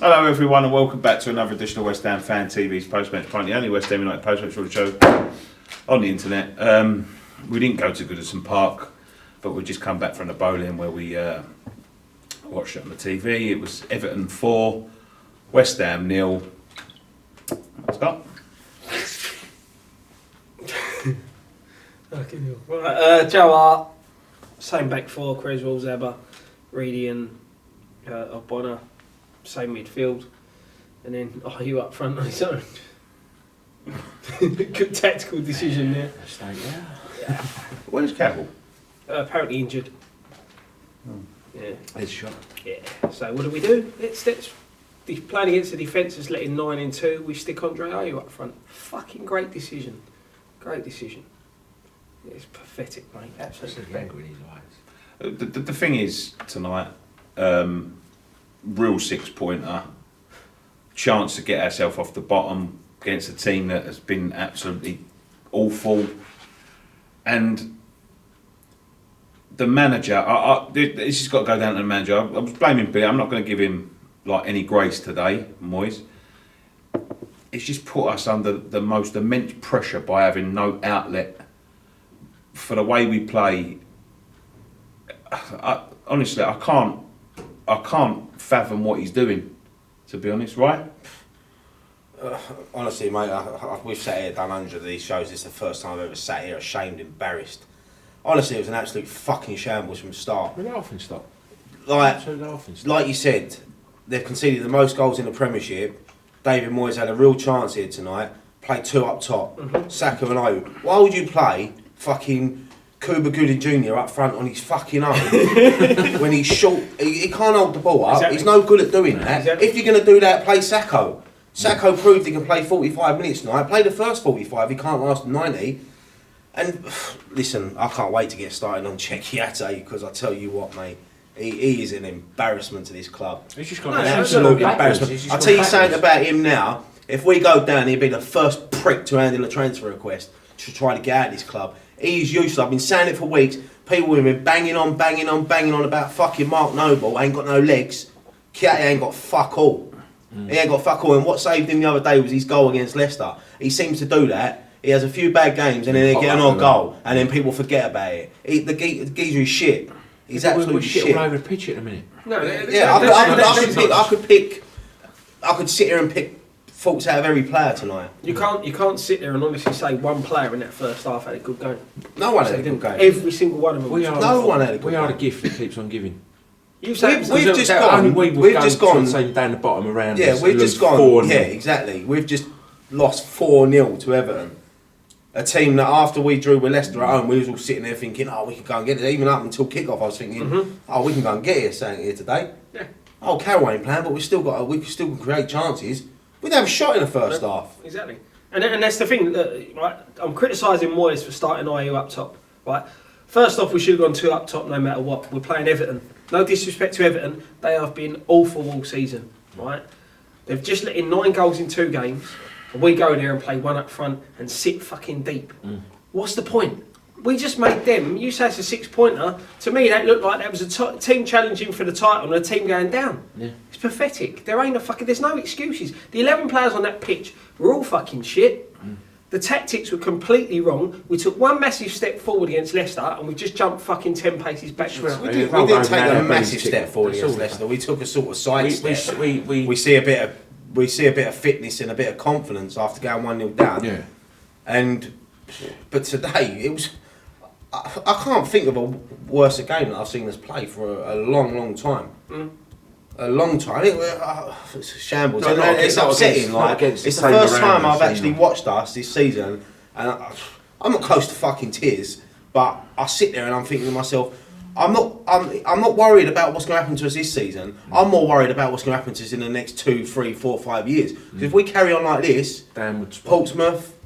Hello everyone and welcome back to another edition of West Ham Fan TV's Post-Match Pint, the only West Ham United post-match show on the internet. We didn't go to Goodison Park, but we just come back from the bowling where we watched it on the TV. It was Everton 4, West Ham 0. Scott? Right, Joe Hart, same back four, Creswell, Zeba, Reedy and Bonner, same midfield, and then you up front on his own. Good tactical decision there. Yeah. Where's Cavill? Apparently injured. Yeah. Head shot. Yeah. So what do? Let's playing against the defence that's letting 9 in 2. We stick Andre Ayew up front. Fucking great decision. Great decision. It's pathetic, mate. Absolutely. Angry in his eyes. The thing is tonight, real 6-pointer, chance to get ourselves off the bottom against a team that has been absolutely awful, and the manager. This has got to go down to the manager. I was blaming Billy. I'm not going to give him like any grace today, Moyes. It's just put us under the most immense pressure by having no outlet for the way we play. Honestly, I can't fathom what he's doing, to be honest, right? Honestly, mate, we've sat here, done hundreds of these shows. This is the first time I've ever sat here ashamed, embarrassed. Honestly, it was an absolute fucking shambles from the start. We're laughing stock. Like you said, they've conceded the most goals in the Premiership. David Moyes had a real chance here tonight. Played 2 up top, Saka and Ayew. Why would you play fucking Cuba Gooding Jr. up front on his fucking own when he's short? He can't hold the ball up. Exactly. He's no good at doing that. Exactly. If you're going to do that, play Sacco. Sacco proved he can play 45 minutes tonight. Play the first 45. He can't last 90. And listen, I can't wait to get started on Chekiate because I tell you what, mate, he is an embarrassment to this club. He's just got an absolute embarrassment. I'll tell you something about him now. If we go down, he'll be the first prick to handle a transfer request to try to get out of this club. He's useless. I've been saying it for weeks. People have been banging on about fucking Mark Noble. Ain't got no legs. Kiate ain't got fuck all. He ain't got fuck all. And what saved him the other day was his goal against Leicester. He seems to do that. He has a few bad games and then they get an odd goal and then people forget about it. The geezer is shit. He's absolutely shit. All over the pitch at the minute. No, yeah, I could sit here and pick faults out of every player tonight. You can't sit there and honestly say one player in that first half had a good game. No one had a good game. Every single one of them. No one had a good game. We are the gift that keeps on giving. We've just gone down the bottom around. Yeah, we've just gone. Yeah, exactly. We've just lost 4-0 to Everton. A team that after we drew with Leicester at home, we was all sitting there thinking, oh, we can go and get it. Even up until kick-off, I was thinking, oh, we can go and get it, saying here today. Yeah. Oh, Carroll ain't playing, but we still create chances. We didn't have a shot in the first half. Exactly. And that's the thing. Right, I'm criticising Moyes for starting Ayew up top. Right. First off, we should have gone 2 up top no matter what. We're playing Everton. No disrespect to Everton, they have been awful all season. Right. They've just let in 9 goals in 2 games. And we go there and play 1 up front and sit fucking deep. What's the point? We just made them. You say it's a 6-pointer. To me, that looked like that was a team challenging for the title and a team going down. Yeah. It's pathetic. There's no excuses. The 11 players on that pitch were all fucking shit. The tactics were completely wrong. We took 1 massive step forward against Leicester and we just jumped fucking 10 paces backwards. We didn't take a massive step forward against Leicester. We took a sort of side step. We see a bit of fitness and a bit of confidence after going 1-0 down. Yeah. But today it was. I can't think of a worse game that I've seen us play for a long time. A long time. It's a shambles. It's upsetting. It's the first time I've actually watched us this season, and I'm not close to fucking tears. But I sit there and I'm thinking to myself, I'm not worried about what's going to happen to us this season. I'm more worried about what's going to happen to us in the next 2, 3, 4, 5 years. Because if we carry on like this, Portsmouth,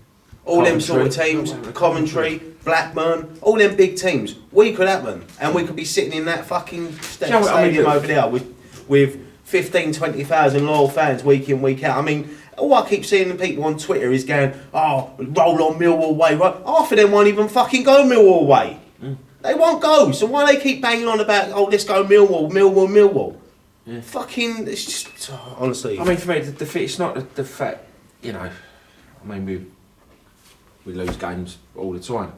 all them sort of teams, Coventry, Blackburn, all them big teams, we could happen. And we could be sitting in that fucking stadium over there with 15, 20,000 loyal fans week in, week out. I mean, all I keep seeing people on Twitter is going, oh, roll on Millwall way. Right? Half of them won't even fucking go Millwall way. They won't go. So why they keep banging on about, oh, let's go Millwall? Yeah. Fucking, it's just honestly. I mean, for me, it's not the fact. You know, I mean, we lose games all the time.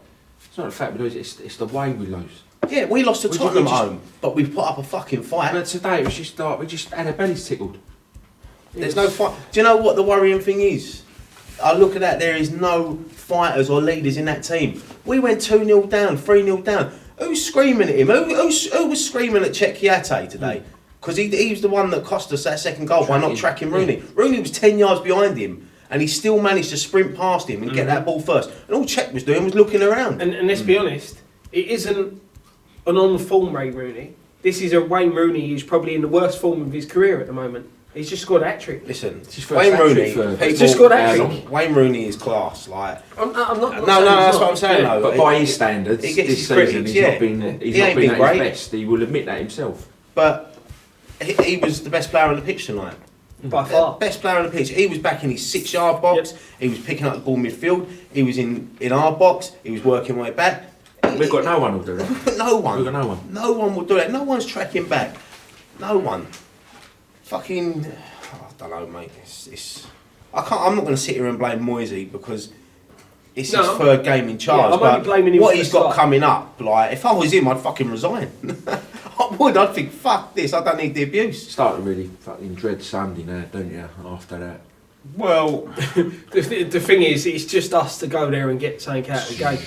It's not the fact we lose. It's the way we lose. Yeah, we lost to Tottenham at home, but we put up a fucking fight. But today it was just like we just had our bellies tickled. There's no fight. Do you know what the worrying thing is? I look at that. There is no fighters or leaders in that team. We went 2-0 down, 3-0 down. Who's screaming at him? Who was screaming at Cecchiate today? Because he was the one that cost us that second goal by not tracking Rooney. Yeah. Rooney was 10 yards behind him, and he still managed to sprint past him and get that ball first. And all Cech was doing was looking around. And let's be honest, it isn't an on-form Wayne Rooney. This is a Wayne Rooney who's probably in the worst form of his career at the moment. He's just scored a hat-trick. Listen, Wayne Rooney, he's just scored a hat-trick. Wayne Rooney is class. Like, I'm not no, that's what I'm saying. Yeah, though. but by his standards, he gets this his season critics, he's not been at his best. He will admit that himself. But he was the best player on the pitch tonight. By far. Best player on the pitch. He was back in his 6-yard box. Yep. He was picking up the ball midfield. He was in our box. He was working way back. We've got no one who'll do that. No one. We've got no one. No one will do that. No one's tracking back. No one. Fucking... I don't know, mate. I'm not going to sit here and blame Moisey because it's his third game in charge. Yeah, but blaming him what he's got coming up, like, if I was him, I'd fucking resign. I would. I'd think, fuck this. I don't need the abuse. Start to really fucking dread Sunday now, don't you? After that. Well, the thing is, it's just us to go there and get something out of the game.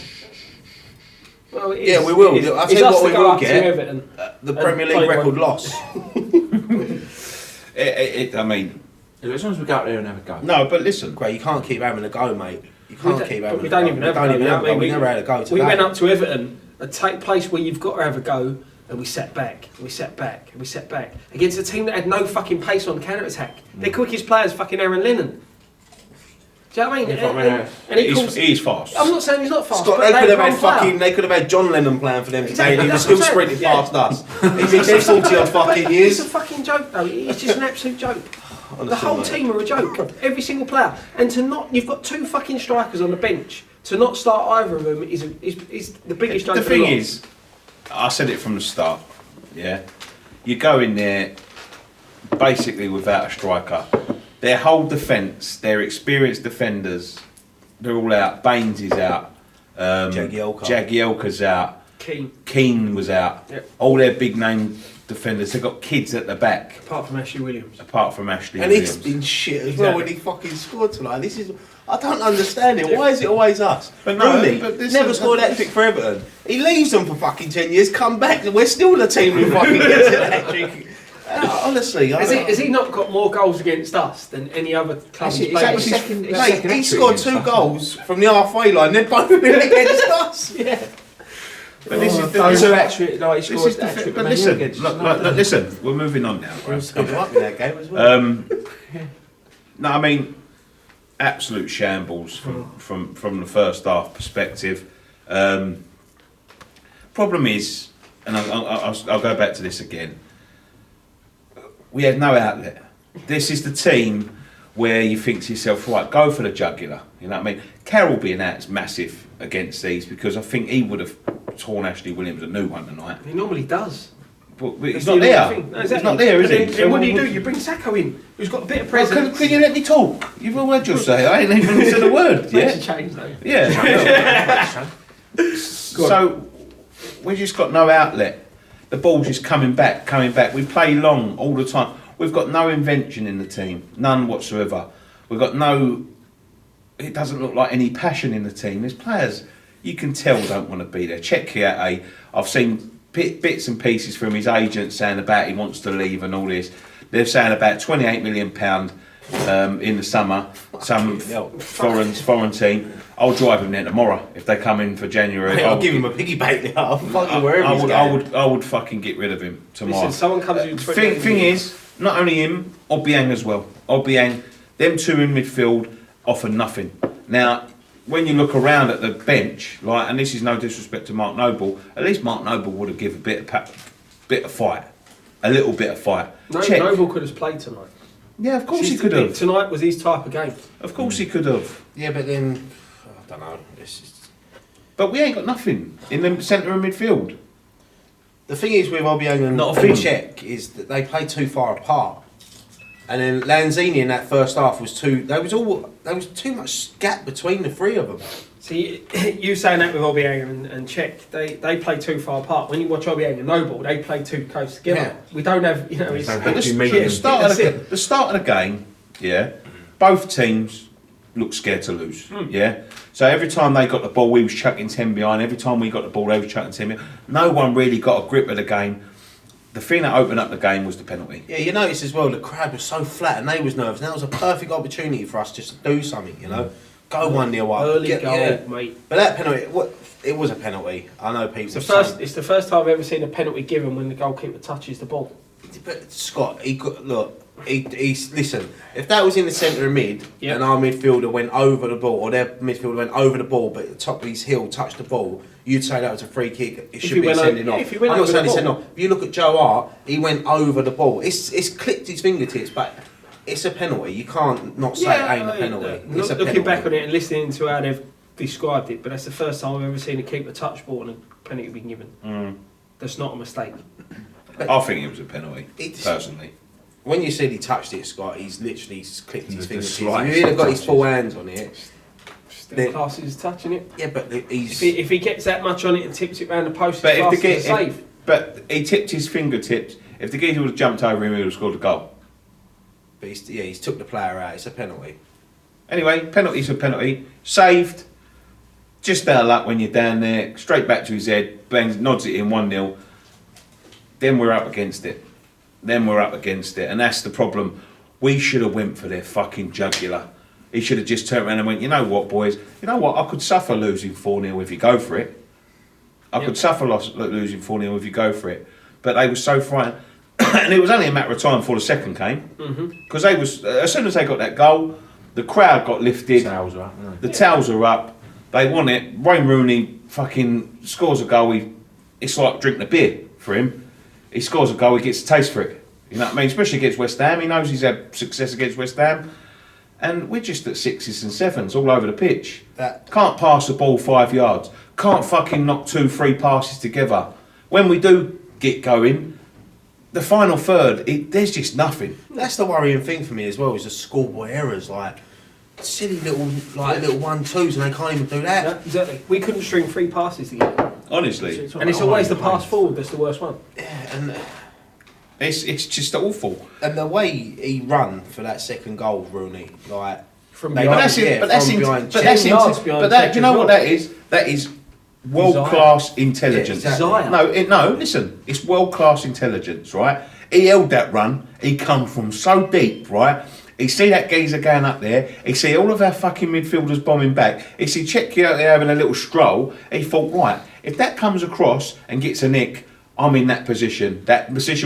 Well, yeah, we will. I'll tell you what we will get. The Premier League record loss. I mean, as long as we go out there and have a go. No, but listen, Gray, you can't keep having a go, mate. You can't keep having a go. We don't even have a go. We never had a go today. We went up to Everton, a place where you've got to have a go, and we sat back, and we sat back, and we sat back against a team that had no fucking pace on counter attack. Their quickest player's fucking Aaron Lennon. Do you know what I mean? He's fast. I'm not saying he's not fast. Scott, they could have had John Lennon playing for them today, and he was still sprinting past us. He's been 40 odd fucking years. It's a fucking joke, though. It's just an absolute joke. Honestly, the whole team are a joke. Every single player, and you've got 2 fucking strikers on the bench. To not start either of them is the biggest joke. The thing is, I said it from the start. Yeah, you go in there basically without a striker. Their whole defence, their experienced defenders, they're all out. Baines is out. Jagielka's out. Keane was out. Yep. All their big name defenders, they've got kids at the back. Apart from Ashley Williams. And he's been shit as well when he fucking scored tonight. I don't understand it. Why is it always us? But no, Rooney never scored that trick for Everton. He leaves them for fucking 10 years, come back, and we're still the team who fucking gets that trick. Honestly, has he not got more goals against us than any other club? He scored 2 goals from the halfway line. They've both been against us. Yeah. But this is listen. We're moving on now. Right? Up in that game as well. No, I mean, absolute shambles from the first half perspective. Problem is, and I'll go back to this again. We had no outlet. This is the team where you think to yourself, right, go for the jugular. You know what I mean? Carroll being out is massive against these because I think he would have torn Ashley Williams a new one tonight. He normally does. But he's not there. No, exactly. He's not there, is he? So what do? You bring Sacco in, who's got a bit of presence. Can you let me talk? You've all had your say. I ain't even said a word. Yeah. Change though. Yeah. So we just got no outlet. The ball's just coming back. We play long all the time. We've got no invention in the team, none whatsoever. We've got no. It doesn't look like any passion in the team. There's players you can tell don't want to be there. Cecchiate, I've seen bits and pieces from his agent saying about he wants to leave and all this. They're saying about £28 million in the summer. Some foreign team. I'll drive him there tomorrow if they come in for January. Mate, I'll give him a piggy bank there. I would fucking get rid of him tomorrow. Listen, someone comes in. Thing is, not only him, Obiang as well. Obiang, them 2 in midfield offer nothing. Now, when you look around at the bench, like, and this is no disrespect to Mark Noble, at least Mark Noble would have given a bit of fight, a little bit of fight. Noble could have played tonight. Yeah, of course he could have. Tonight was his type of game. Of course he could have. Yeah, but then I don't know. But we ain't got nothing in the centre of midfield. The thing is with Obiang and Cech is that they play too far apart. And then Lanzini in that first half was there was too much gap between the three of them. See, you saying that with Obiang and Cech, they play too far apart. When you watch Obiang and Noble, they play too close together. Yeah. We don't have, it's the start of the game, both teams looked scared to lose. So every time they got the ball, we was chucking 10 behind. Every time we got the ball, they was chucking 10 behind. No one really got a grip of the game. The thing that opened up the game was the penalty. Yeah, you notice as well, the crowd was so flat and they was nervous. And that was a perfect opportunity for us just to do something, Go 1-0 up. Early goal, mate. But that penalty, it was a penalty. I know people. It's the first time I've ever seen a penalty given when the goalkeeper touches the ball. But Scott, listen. If that was in the centre of mid and our midfielder went over the ball, or their midfielder went over the ball, but at the top of his heel touched the ball, you'd say that was a free kick. It should be sending off. I'm not saying it's sending off. If you look at Joe Hart, he went over the ball. It's clipped his fingertips, but it's a penalty. You can't not say it ain't a penalty. Looking back on it and listening to how they've described it, but that's the first time I've ever seen a keeper touch ball and a penalty being given. That's not a mistake. I think it was a penalty, personally. When you said he touched it, Scott, he's literally clipped his fingertips. If he'd have got his full hands on it. Still classes touching it. Yeah, but he's... If he gets that much on it and tips it round the post, it's safe. But he tipped his fingertips. If the geezer would have jumped over him, he would have scored a goal. But he's took the player out. It's a penalty. Anyway, penalty's a penalty. Saved. Just out of luck when you're down there. Straight back to his head. Bangs, nods it in 1-0. Then we're up against it. And that's the problem. We should have went for their fucking jugular. He should have just turned around and went, you know what, boys? You know what? I could suffer losing 4-0 if you go for it. I could suffer losing 4-0 if you go for it. But they were so frightened. And it was only a matter of time before the second came. Because they was as soon as they got that goal, the crowd got lifted. Towels are up, the towels are up. They want it. Wayne Rooney fucking scores a goal. It's like drinking a beer for him. He scores a goal, he gets a taste for it. You know what I mean? Especially against West Ham. He knows he's had success against West Ham. And we're just at 6s and 7s all over the pitch. Can't pass the ball 5 yards. Can't fucking knock 2-3 passes together. When we do get going, the final third, there's just nothing. That's the worrying thing for me as well, is the schoolboy errors, like silly little 1-2s, and they can't even do that. Yeah, exactly. We couldn't string 3 passes together. Honestly. And it's always the pass forward that's the worst one. Yeah, and it's just awful. And the way he run for that second goal, Rooney, like from behind. You know what that is? That is world class intelligence. Yeah, exactly. Listen, it's world class intelligence, right? He held that run. He come from so deep, right? He see that geezer going up there. He see all of our fucking midfielders bombing back. He see Czech out there having a little stroll. He thought, right, if that comes across and gets a nick, I'm in that position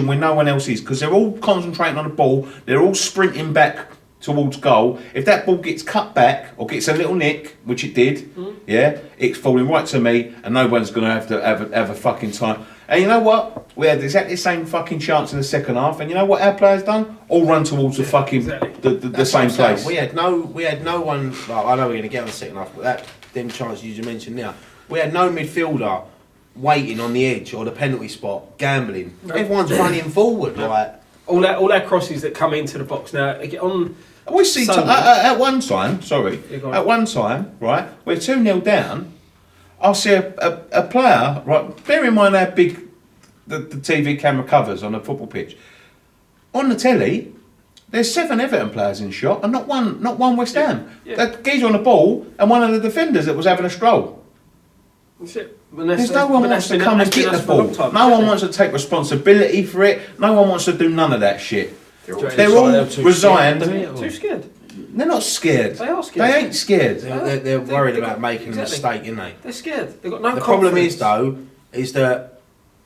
where no one else is, because they're all concentrating on the ball. They're all sprinting back towards goal. If that ball gets cut back or gets a little nick, which it did, it's falling right to me, and no one's going to have a fucking time. And you know what? We had exactly the same fucking chance in the second half, and you know what our players done? All run towards the fucking the same place. We had no one. Well, I know we're going to get on the second half, but that them chances you just mentioned now, we had no midfielder waiting on the edge or the penalty spot, gambling. No. Everyone's running forward, like all that crosses that come into the box now. On we see at one time. Sorry, at one time, right? We're 2-0 down. I'll see a player, right? Bear in mind how big the TV camera covers on a football pitch. On the telly, there's 7 Everton players in shot, and not one West Ham. Yeah. That geezer on the ball, and one of the defenders that was having a stroll. That's it. There's no one wants to come and get the ball. No one wants to take responsibility for it. No one wants to do none of that shit. They're all resigned. Too scared. They're not scared. They are scared. They ain't scared. They're worried about making a mistake, aren't they? They're scared. They've got no confidence. Problem is, though, is that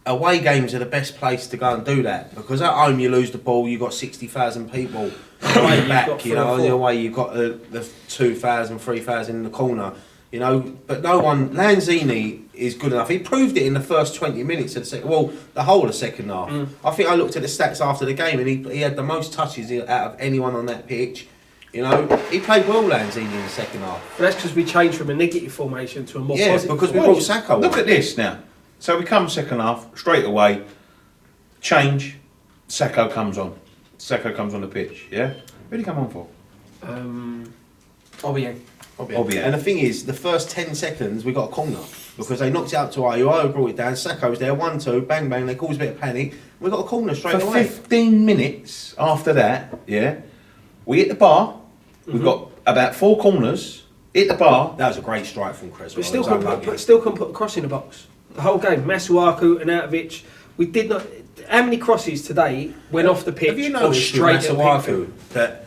away games are the best place to go and do that, because at home you lose the ball, you've got 60,000 people way back, you know, on the away you've got the 2,000, 3,000 in the corner, you know, but no one. Lanzini is good enough. He proved it in the first 20 minutes of the second, well, the whole of the second half. I think I looked at the stats after the game, and he had the most touches out of anyone on that pitch. You know, he played well, Lanzini, in the second half. But that's because we changed from a negative formation to a more positive. Because we brought Saka. Look at this now. So we come second half, straight away, change, Sacco comes on. Sacco comes on the pitch, yeah? Who did he come on for? Obiang. And the thing is, the first 10 seconds we got a corner because they knocked it out to Ayu brought it down, Sacco was there, 1-2, bang bang, they caused a bit of panic, we got a corner straight for away. 15 minutes after that, yeah, we hit the bar, we've got about 4 corners, hit the bar. That was a great strike from Creswell. But still couldn't put a cross in the box. The whole game, Masuaku and Arnautovic, we did not. How many crosses today went off the pitch? Have you noticed straight with Masuaku that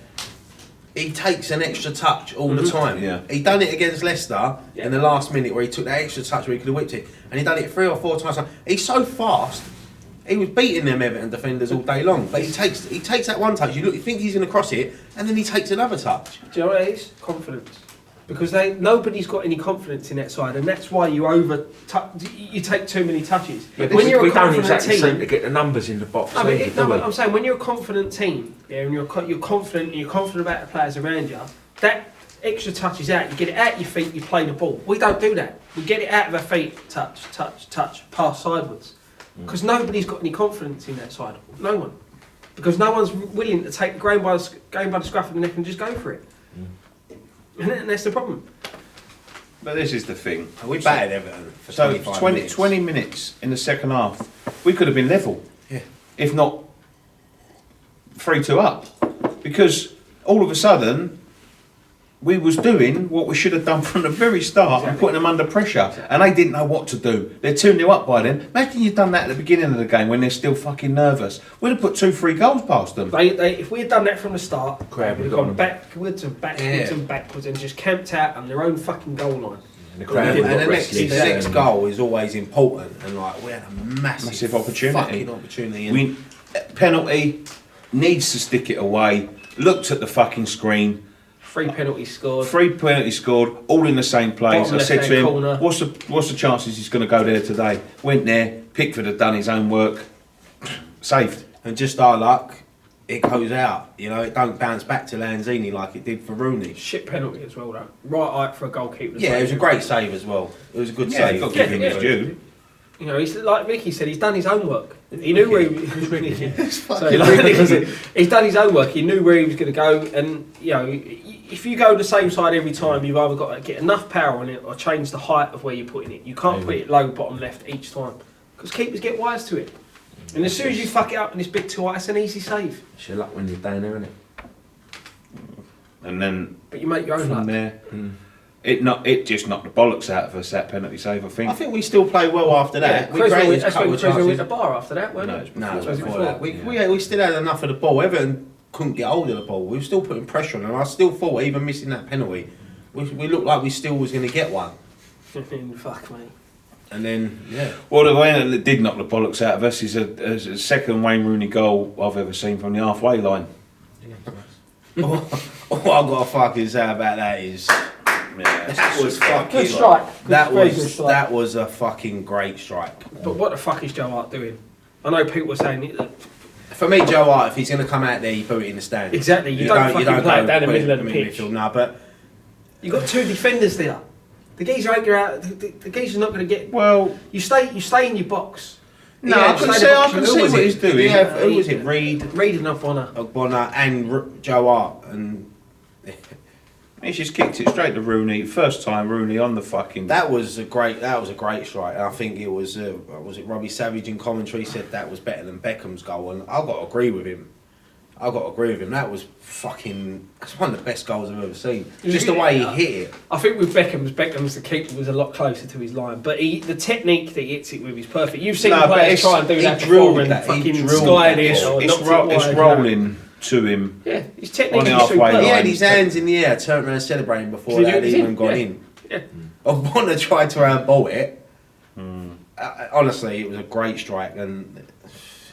he takes an extra touch all the time? Yeah. He done it against Leicester in the last minute where he took that extra touch where he could have whipped it, and he done it 3 or 4 times. He's so fast. He was beating them Everton defenders all day long, but he takes that one touch. You think he's going to cross it, and then he takes another touch. Do you know what it is? Confidence. Because nobody's got any confidence in that side, and that's why you you take too many touches. Yeah, when you're we a confident don't exactly seem team, to get the numbers in the box. no, but I'm saying when you're a confident team, yeah, and you're confident and you're confident about the players around you, that extra touch is out. You get it out your feet, you play the ball. We don't do that. We get it out of our feet, touch, pass sideways. Because nobody's got any confidence in that side. No one. Because no one's willing to take the game by the scruff of the neck and just go for it. And that's the problem. But this is the thing. We battered Everton for So 25 20 minutes in the second half, we could have been level. Yeah. If not 3-2 up. Because all of a sudden, we was doing what we should have done from the very start and putting them under pressure. And they didn't know what to do. They're 2-0 up by then. Imagine you'd done that at the beginning of the game when they're still fucking nervous. We'd have put 2-3 goals past them. If we had done that from the start, Crowd we'd have would have gone gone backwards and backwards and just camped out on their own fucking goal line. And the crowd And got the restless. next goal is always important, and like we had a massive opportunity. fucking opportunity. And Penalty, needs to stick it away, looked at the fucking screen, 3 penalties scored. 3 penalties scored, all in the same place. Bottom I said to him, corner. what's the chances he's going to go there today? Went there, Pickford had done his own work, saved. And just our luck, it goes out. You know, it don't bounce back to Lanzini like it did for Rooney. Shit penalty as well, though. Right height for a goalkeeper. Yeah, it was a great save as well. It was a good Yeah, save. you've got to give him his due. You know, he's like Ricky said, he's done his own work. He knew where he was. fucking He's done his own work. He knew where he was going to go, and you know, if you go the same side every time, you've either got to get enough power on it or change the height of where you're putting it. You can't put it low, bottom left each time because keepers get wise to it. And as soon as you fuck it up and it's bit too high, it's an easy save. It's your luck when you're down there, isn't it? And then But you make your own from luck. there, it just knocked the bollocks out of us, that penalty save, I think. I think we still played well after that. We created a That's when couple of Creswell chances. went to the bar after that, weren't it? No, it was It was before before. that. We still had enough of the ball. Everton couldn't get hold of the ball. We were still putting pressure on them. I still thought, even missing that penalty, we looked like we still was going to get one. Fuck me. And then, yeah. Well, the way that did knock the bollocks out of us is a second Wayne Rooney goal I've ever seen from the halfway line. All I've got to fucking say about that is that was fucking Good strike. Very good strike. that was a fucking great strike. But what the fuck is Joe Hart doing? I know people were saying it. For me, Joe Hart, if he's going to come out there, you put it in the stand. Exactly. You don't fucking play it down the put middle of the in pitch. midfield. No, but You've got 2 defenders there. The geezer ain't out. The geezer's not going to get. Well, You stay in your box. no, Yeah, I can just see, like I the can option. see Who was what it? he's doing. Yeah, who was it? Reed, Reading up on her. Ogbonna, and Joe Hart, and He's just kicked it straight to Rooney. First time Rooney on the fucking. that was a great strike. And I think it was it Robbie Savage in commentary said that was better than Beckham's goal, and I've got to agree with him. That was fucking. That's one of the best goals I've ever seen. Just the way he hit it. I think with Beckham's the keeper was a lot closer to his line, but the technique that he hits it with is perfect. You've seen No, but players it's- try and do he that drilled before and that, he fucking drilled skied that it ball. or It's, knocked it wide, it's you know. rolling to him. Yeah, his technique On the is halfway superb. line. He had his hands in the air, turned around celebrating before Did that had he? even gone Yeah. in. Yeah. Ogbonna tried to handball it. Honestly, it was a great strike, and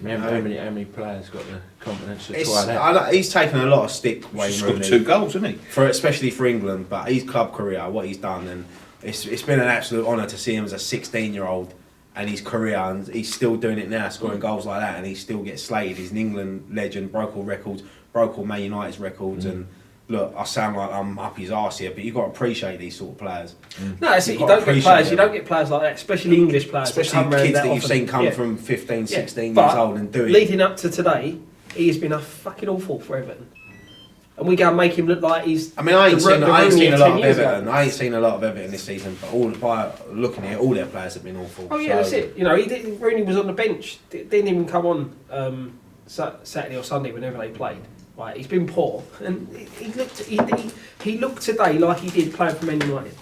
Remember how many players got the confidence to it's, try that? I know, he's taken a lot of stick, Wayne He's scored Rooney, 2 goals, hasn't he? especially for England. But his club career, what he's done, and it's been an absolute honour to see him as a 16-year-old and his career, and he's still doing it now, scoring goals like that, and he still gets slated. He's an England legend, broke all records, broke all Man United's records, and look, I sound like I'm up his arse here, but you've got to appreciate these sort of players. No, that's it. You don't get players. You don't get players like that, especially English players, especially kids that you've seen come from 15, 16 but years old and doing. Leading up to today, he has been a fucking awful for Everton, and we go and make him look like he's. I mean, I ain't seen a lot of Everton. I ain't seen a lot of Everton this season, but by looking at it, all their players have been awful. Oh yeah, that's it. You know, Rooney was on the bench. Didn't even come on Saturday or Sunday whenever they played. Right, he's been poor, and he looked today like he did playing for Man United.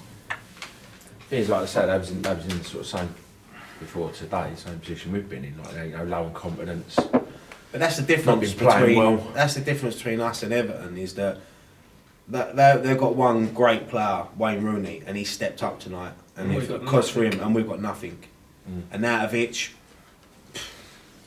It's like I said, they was in the sort of same before today, same position we've been in, like low in confidence. But that's the difference that's the difference between us and Everton is that they've got one great player, Wayne Rooney, and he stepped up tonight, and it cost for him, and we've got nothing. And Natovic,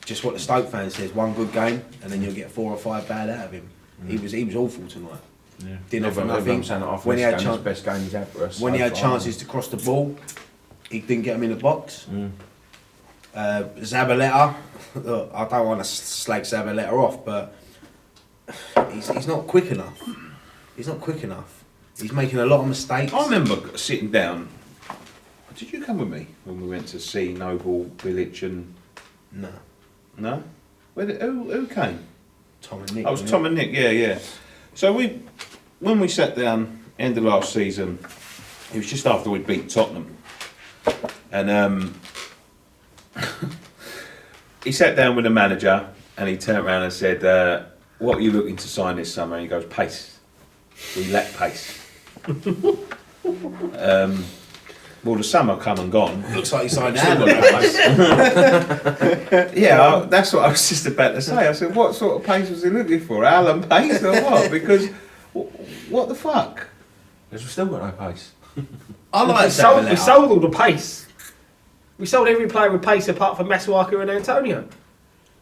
just what the Stoke fan says, one good game, and then you'll get 4 or 5 bad out of him. He was awful tonight. Yeah. Didn't offer nothing. When he had best game he's had for us. When he had chances to cross the ball, he didn't get them in the box. Zabaleta, look, I don't want to slag Zabaleta off, but he's not quick enough. He's not quick enough. He's making a lot of mistakes. I remember sitting down. Did you come with me when we went to see Noble, Bilic and... No? Who came? Tom and Nick. Oh, it was Tom and Nick, yeah. So when we sat down, end of last season, it was just after we beat Tottenham. And he sat down with the manager and he turned around and said, what are you looking to sign this summer? And he goes, pace. We lack pace. Well, the summer come and gone. Looks like he signed pace. Yeah, that's what I was just about to say. I said, what sort of pace was he looking for? Alan Pace or what? Because, what the fuck? Because we've still got no pace. I like we sold all the pace. We sold every player with pace apart from Masuaku and Antonio.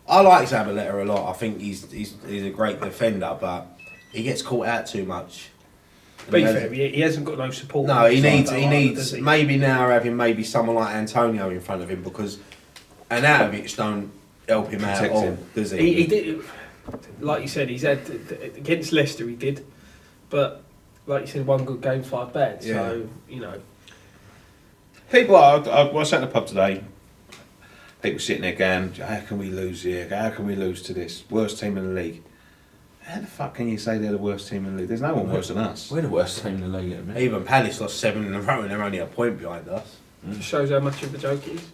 I like Zabaleta a lot. I think he's a great defender, but he gets caught out too much. Be fair, he hasn't got no support. No, he needs maybe now having maybe someone like Antonio in front of him, because Anatovic don't help him out at all, does he? He did, like you said, he's had against Leicester he did, but like you said, one good game, 5 bad. Yeah. So you know, People I was at the pub today. People sitting there going, "How can we lose here? How can we lose to this worst team in the league?" How the fuck can you say they're the worst team in the league? There's no one worse than us. We're the worst team in the league at the minute. Even Palace lost 7 in a row and they're only a point behind us. Just shows how much of a joke it is.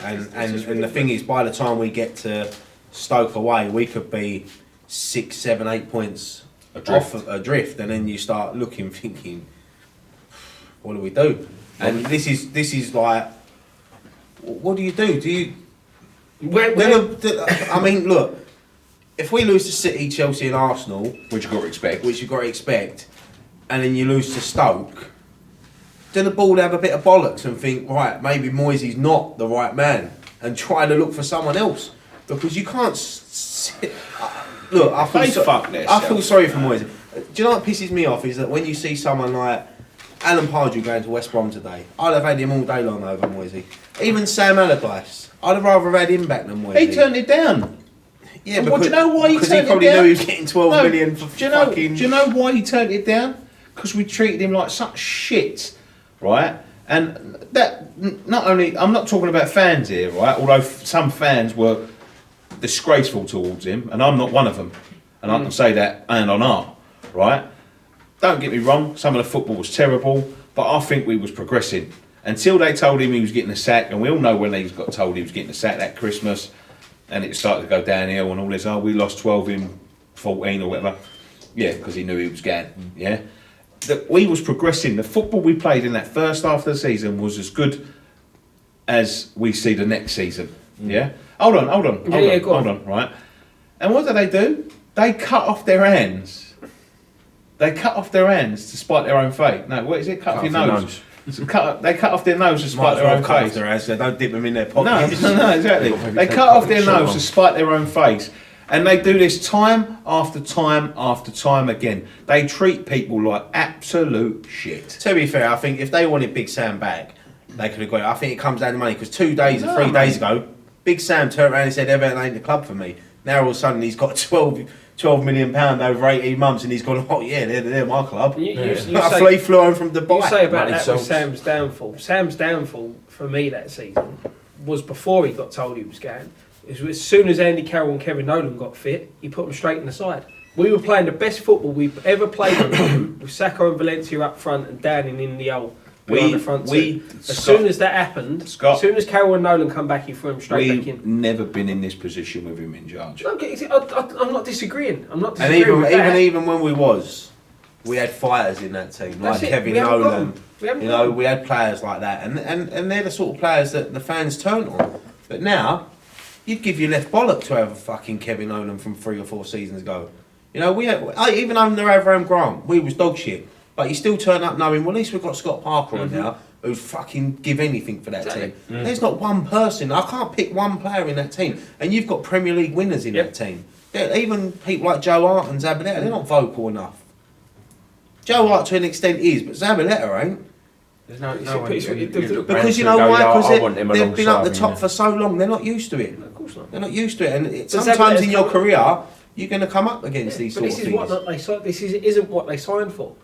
And the thing is, by the time we get to Stoke away, we could be 6, 7, 8 points adrift, and then you start looking, thinking, what do we do? And this is like, what do you do? Do you? I mean, look. If we lose to City, Chelsea and Arsenal, Which you've got to expect, and then you lose to Stoke, do the board have a bit of bollocks and think, right, maybe Moyes not the right man, and try to look for someone else? Because you can't look, I feel sorry for Moyes. Do you know what pisses me off is that when you see someone like Alan Pardew going to West Brom today, I'd have had him all day long over Moyes. Even Sam Allardyce, I'd have rather had him back than Moyes. He turned it down. Yeah, but do you know why he turned it down? Because he probably knew he was getting 12 million for fucking... Do you know why he turned it down? Because we treated him like such shit, right? And that, not only... I'm not talking about fans here, right? Although some fans were disgraceful towards him, and I'm not one of them. And I can say that and on art, right? Don't get me wrong, some of the football was terrible, but I think we was progressing. Until they told him he was getting a sack, and we all know when he got told he was getting a sack that Christmas... And it started to go downhill and all this. Oh, we lost 12 in 14 or whatever. Yeah, because he knew he was going. Yeah, that we was progressing. The football we played in that first half of the season was as good as we see the next season. Yeah. Hold on. Right. And what do? They cut off their hands. They cut off their hands to spite their own fate. No, what is it? Cut off your nose. So they cut off their nose to spite their own face. Their hands, so don't dip them in their pockets. No, exactly. They cut off their nose to spite their own face. And they do this time after time after time again. They treat people like absolute shit. To be fair, I think if they wanted Big Sam back, they could have got it. I think it comes down to money, because 2 days or 3 days ago, Big Sam turned around and said, Everton ain't the club for me. Now all of a sudden he's got 12 £12 million over 18 months, and he's gone, oh yeah, they're my club. You Flew home from Dubai. You say about that sells. with Sam's downfall. Sam's downfall for me that season was before he got told he was going. It was as soon as Andy Carroll and Kevin Nolan got fit, he put them straight in the side. We were playing the best football we've ever played on them, with Sacco and Valencia up front and Downing in the hole. Soon as that happened, as soon as Carroll and Nolan come back, he threw him straight back in. We've never been in this position with him in charge. I'm not disagreeing. Even when we had fighters in that team, like Kevin Nolan. We had players like that, and they're the sort of players that the fans turn on. But now, you'd give your left bollock to have a fucking Kevin Nolan from 3 or 4 seasons ago. We had, even under Abraham Grant, we was dog shit. But you still turn up knowing, well, at least we've got Scott Parker on now, who'd fucking give anything for that team. There's not one person. I can't pick one player in that team. And you've got Premier League winners in that team. Even people like Joe Hart and Zabaleta, they're not vocal enough. Joe Hart to an extent is, but Zabaleta ain't. There's no because you know why? Because they've been up the top for so long, they're not used to it. No, of course not. They're not used to it. And sometimes in your career, you're going to come up against these sort of things. This isn't what they signed for.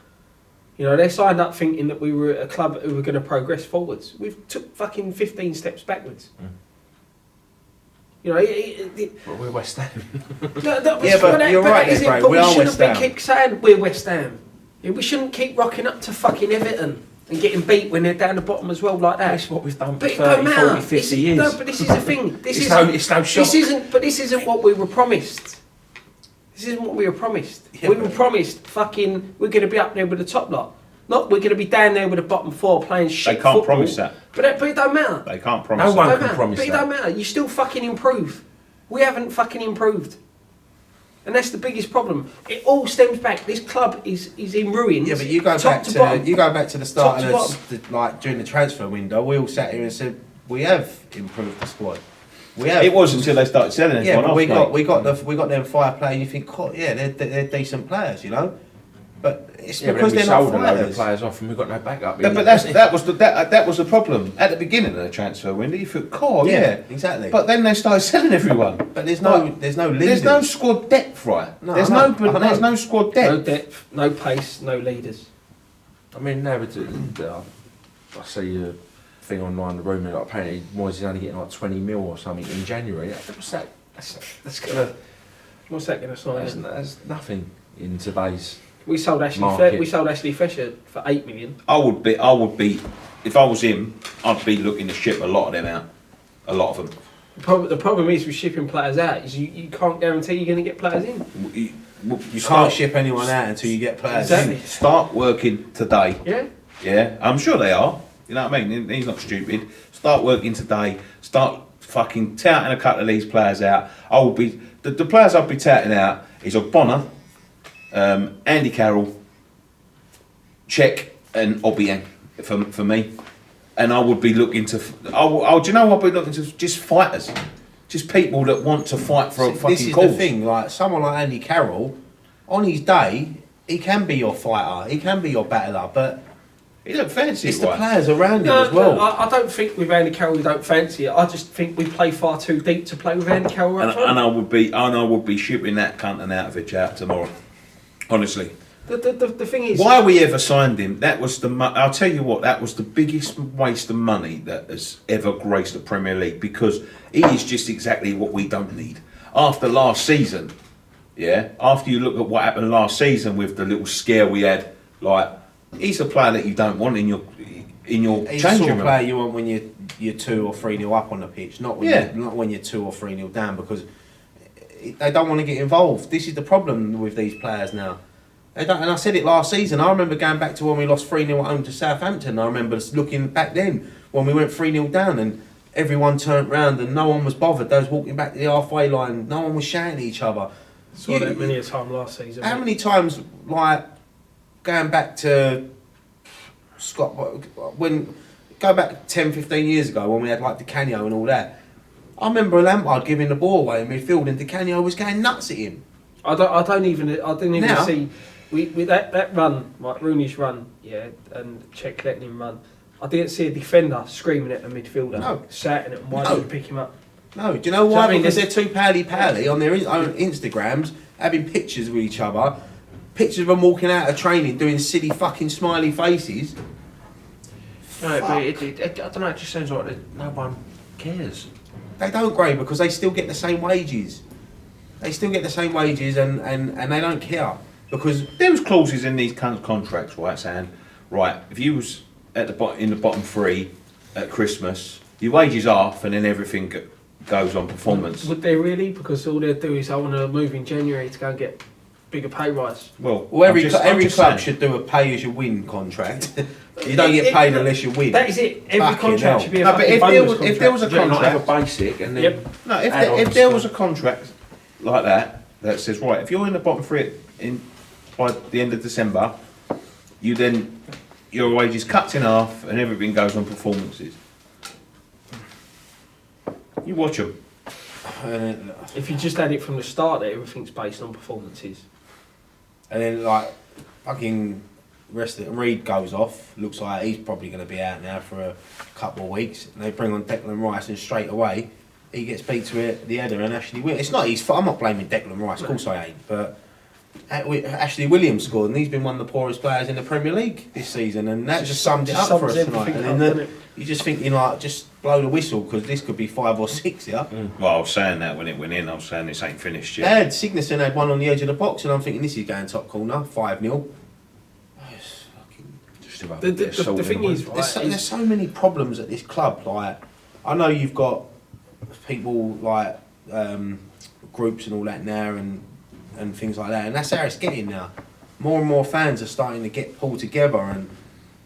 They signed up thinking that we were a club who were going to progress forwards. We've took fucking 15 steps backwards. We're West Ham. But you're right, Craig. We are West Ham. Keep saying we're West Ham. We shouldn't keep rocking up to fucking Everton and getting beat when they're down the bottom as well like that. That's what we've done for 30, 40, 50 years. No, but this is the thing. It's no shock. This isn't what we were promised. This isn't what we were promised. We were promised fucking we're going to be up there with the top lot. Not we're going to be down there with the bottom 4 playing shit. They can't football. promise that. But it don't matter. They can't promise that. No one can promise that. But it don't matter. You still fucking improve. We haven't fucking improved. And that's the biggest problem. It all stems back. This club is in ruins. Yeah, but you go back to the start of during the transfer window. We all sat here and said we have improved the squad. We have. It was until they started selling it. Yeah, but we got them fire players. You think, they're decent players, But it's because they're not sold a load of players off and we've got no backup. But that was the problem at the beginning of the transfer window. You thought, exactly. But then they started selling everyone. But there's no leaders. There's no squad depth, right? There's no squad depth. No depth, no pace, no leaders. I mean, I see a thing online, the rumour that apparently Moyes is only getting like 20 mil or something in January. What's that? What's that going to sign? That's nothing in today's. We sold Ashley Fisher for 8 million. I would be, if I was him, I'd be looking to ship a lot of them out. A lot of them. The problem is with shipping players out is you can't guarantee you're going to get players in. You can't ship anyone out until you get players in. Start working today. Yeah. Yeah, I'm sure they are. You know what I mean? He's not stupid. Start working today. Start fucking touting a couple of these players out. I will be the players I'll be touting out is Ogbonna, Andy Carroll, Czech, and Obiang for me. And I would be looking to. Do you know what I'd be looking to? Just fighters, just people that want to fight for a fucking cause. This is the thing. Like someone like Andy Carroll, on his day, he can be your fighter. He can be your battler, but. He don't fancy it's it. The players around him as well. I don't think with Andy Carroll we don't fancy it. I just think we play far too deep to play with Andy Carroll. And I would be shipping that cunt and Arnautovic out tomorrow. Honestly. The thing is, why we ever signed him? That was I'll tell you what. That was the biggest waste of money that has ever graced the Premier League because he is just exactly what we don't need. After last season, after you look at what happened last season with the little scare we had, he's a player that you don't want in your changing room. He's the sort of player you want when you're 2 or 3-0 up on the pitch, not when you're 2 or 3-0 down, because they don't want to get involved. This is the problem with these players now. They don't, and I said it last season. I remember going back to when we lost 3-0 at home to Southampton. I remember looking back then when we went 3-0 down and everyone turned round and no one was bothered. They was walking back to the halfway line. No one was shouting at each other. Saw that many a time last season. How many times, going back to Scott, go back 10, 15 years ago when we had Di Canio and all that. I remember Lampard giving the ball away in midfield and Di Canio was going nuts at him. I didn't even see we that run, like Rooney's run, and Czech letting him run. I didn't see a defender screaming at a midfielder, shouting at him, why don't you pick him up? No, do you know why? Because they're too pally on their own Instagrams, having pictures with each other, pictures of them walking out of training doing silly fucking smiley faces. No, but I don't know, it just sounds like no one cares. They don't, Gray, because they still get the same wages. They still get the same wages and they don't care. Because there was clauses in these kind of contracts, right, saying, right, if you was at in the bottom three at Christmas, your wages off and then everything goes on performance. Would they really? Because all they'll do is I want to move in January to go and get bigger pay rise. Well, every club should do a pay as you win contract. You don't get paid unless you win. That is it. Every contract should be a but if there was a contract, not have contract, a basic, and then no, if there was a contract like that says, right, if you're in the bottom three by the end of December, your wages cut in half and everything goes on performances. You watch them. If you just had it from the start, that everything's based on performances. And then like fucking rest of Reed goes off. Looks like he's probably going to be out now for a couple of weeks. And they bring on Declan Rice, and straight away he gets beat to the header and Ashley Williams. It's not his fault. I'm not blaming Declan Rice. Of course I ain't. But Ashley Williams scored, and he's been one of the poorest players in the Premier League this season, and that just summed it up for us tonight. And then you're just thinking like, just blow the whistle because this could be 5 or 6, yeah. Well, I was saying that when it went in. I was saying this ain't finished yet. They had Signesson had one on the edge of the box, and I'm thinking this is going top corner, 5-0. The thing is, right, there's so many problems at this club. Like, I know you've got people like groups and all that now, and things like that, and that's how it's getting now. More and more fans are starting to get pulled together, and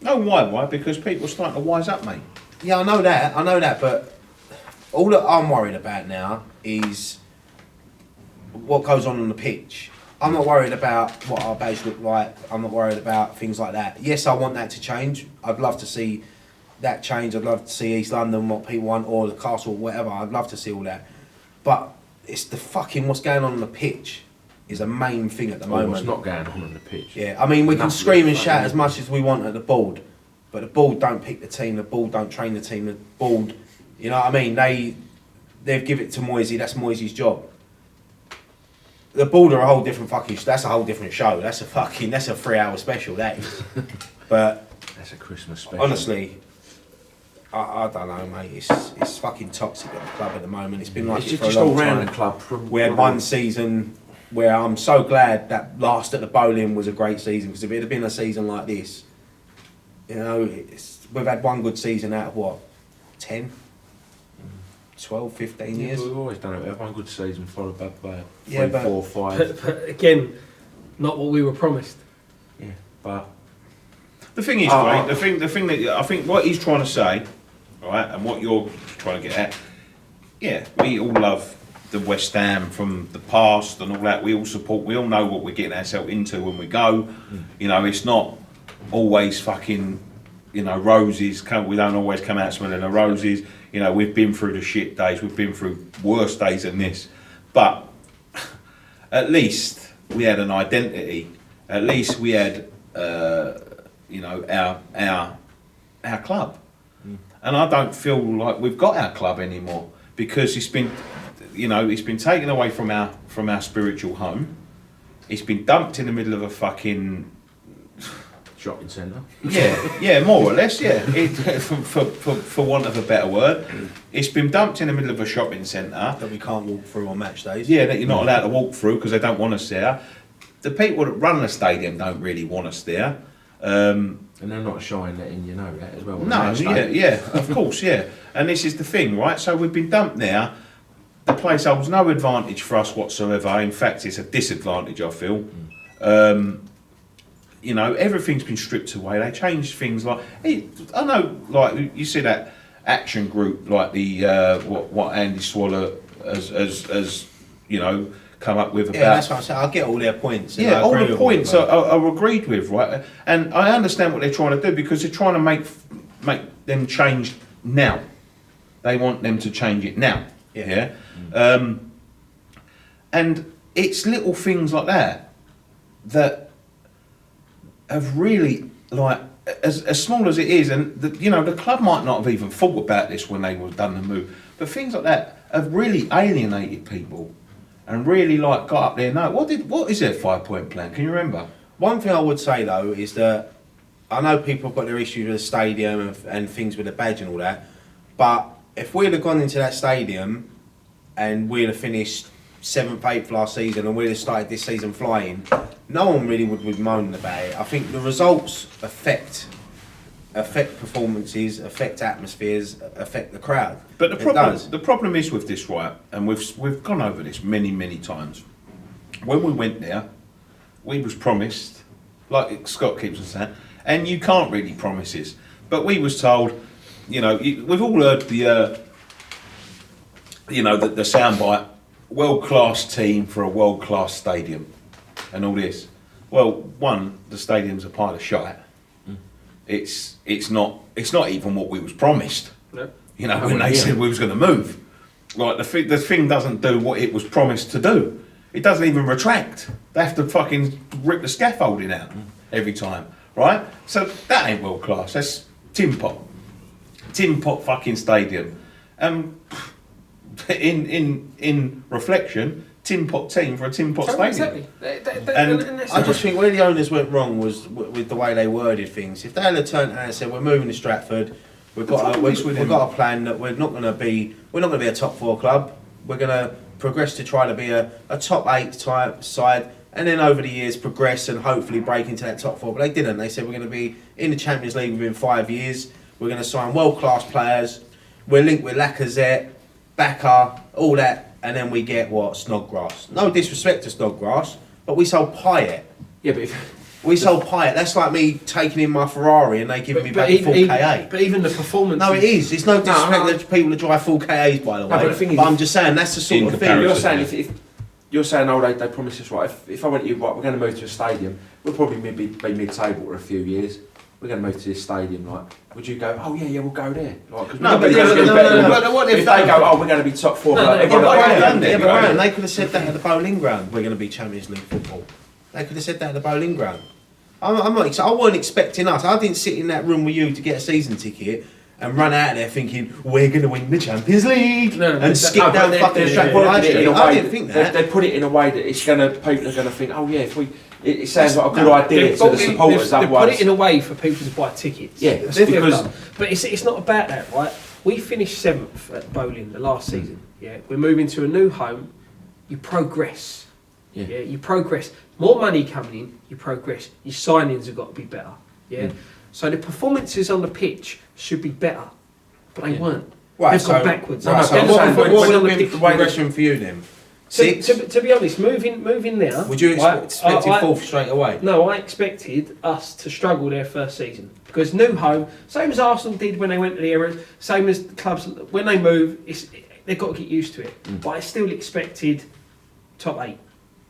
why? Because people are starting to wise up, mate. Yeah, I know that, but all that I'm worried about now is what goes on the pitch. I'm not worried about what our badge look like. I'm not worried about things like that. Yes, I want that to change. I'd love to see that change. I'd love to see East London, what people want, or the Castle, whatever. I'd love to see all that. But it's the fucking what's going on the pitch is a main thing at the moment. What's not going on the pitch. Yeah, I mean, we can scream and shout as much as we want at the board, but the board don't pick the team, the board don't train the team, the board, you know what I mean? They've given it to Moisey, that's Moisey's job. The board are a whole different that's a whole different show. That's a 3-hour special, that is. But that's a Christmas special. Honestly, I don't know, mate. It's fucking toxic at the club at the moment. It's been like it's it for just a long all round time. the club. We had one season where I'm so glad that last at the bowling was a great season, because if it had been a season like this, you know, we've had one good season out of what, 10? 12, 15 years. We've always done it. We have one good season followed by 3, 4, 5. But again, not what we were promised. Yeah, but the thing is, right? The thing that I think what he's trying to say, right, and what you're trying to get at, yeah, we all love the West Ham from the past and all that. We all support. We all know what we're getting ourselves into when we go. You know, it's not always fucking, you know, roses. We don't always come out smelling the roses. You know, we've been through the shit days, we've been through worse days than this. But at least we had an identity. At least we had, you know, our club. And I don't feel like we've got our club anymore, because it's been, you know, it's been taken away from our spiritual home. It's been dumped in the middle of a fucking shopping centre. Yeah, more or less, yeah. For want of a better word, it's been dumped in the middle of a shopping centre that we can't walk through on match days. Yeah, that you're not allowed to walk through because they don't want us there. The people that run the stadium don't really want us there. And they're not shy in letting you know that as well. No, yeah, of course, yeah. And this is the thing, right? So we've been dumped there. The place holds no advantage for us whatsoever. In fact, it's a disadvantage, I feel. You know, everything's been stripped away. They changed things like, I know, like you see that action group, like the what Andy Swallow has you know, come up with about. Yeah, that's what I'm saying. I get all their points. Yeah, all the points are agreed with, right? And I understand what they're trying to do, because they're trying to make them change now. They want them to change it now. Yeah. And it's little things like that have really, like, as small as it is, and you know, the club might not have even thought about this when they were done the move, but things like that have really alienated people. and really like got up there. No, what is their 5-point plan? Can you remember? One thing I would say though is that I know people have got their issues with the stadium and things with the badge and all that, but if we'd have gone into that stadium and we'd have finished 7th, 8th last season and we'd have started this season flying, no one really would be moaning about it. I think the results affect performances, affect atmospheres, affect the crowd. But the problem is with this, right? And we've gone over this many times. When we went there, we was promised, like Scott keeps on saying, and you can't really promise this, but we was told, we've all heard the soundbite, world-class team for a world-class stadium, and all this. Well, one, the stadium's a pile of shite. It's not even what we was promised. No. When they said we was going to move, right? The thing doesn't do what it was promised to do. It doesn't even retract. They have to fucking rip the scaffolding out every time, right? So that ain't world class. That's tin pot fucking stadium. In reflection, tin pot team for a tin pot stadium. Exactly. And I just think where the owners went wrong was with the way they worded things. If they had turned and said, "We're moving to Stratford, we've got a plan that we're not going to be a top 4 club. We're going to progress to try to be a top 8 type side, and then over the years progress and hopefully break into that top 4." But they didn't. They said we're going to be in the Champions League within 5 years. We're going to sign world-class players. We're linked with Lacazette, Bacca, all that, and then we get Snodgrass. No disrespect to Snodgrass, but we sold Pint. Yeah, but we sold Pint. That's like me taking in my Ferrari and they giving me back full KA. But even the performance. No, it is. It's no disrespect to people that drive full KAs, by the way. But the thing is, I'm just saying that's the sort of thing. You're saying if you're saying, they promised us, right? If I went to you, right, we're going to move to a stadium. We'll probably be mid-table for a few years. We're going to move to this stadium. Like, would you go? Oh yeah, we'll go there. Like, no. What if they go? Oh, we're going to be top 4. They could have said that at the Bowling Ground. We're going to be Champions League football. They could have said that at the Bowling Ground. I wasn't expecting us. I didn't sit in that room with you to get a season ticket and run out of there thinking we're going to win the Champions League and skip down fucking Stratford High Street. I didn't think that. They put it in a way that people are going to think, oh yeah, if we. It sounds like a good idea to the supporters. They put it in a way for people to buy tickets. Yeah, but it's not about that, right? We finished 7th at Bowling the last season. Yeah, we're moving to a new home. You progress. Yeah, you progress. More money coming in, you progress. Your signings have got to be better. Yeah, so the performances on the pitch should be better, but they weren't. Right, they've gone backwards. Right, so what would be the progression for you then? To be honest, moving there. Would you expect 4th straight away? No, I expected us to struggle their first season because new home, same as Arsenal did when they went to the Euros, same as the clubs when they move. They've got to get used to it. But I still expected top 8.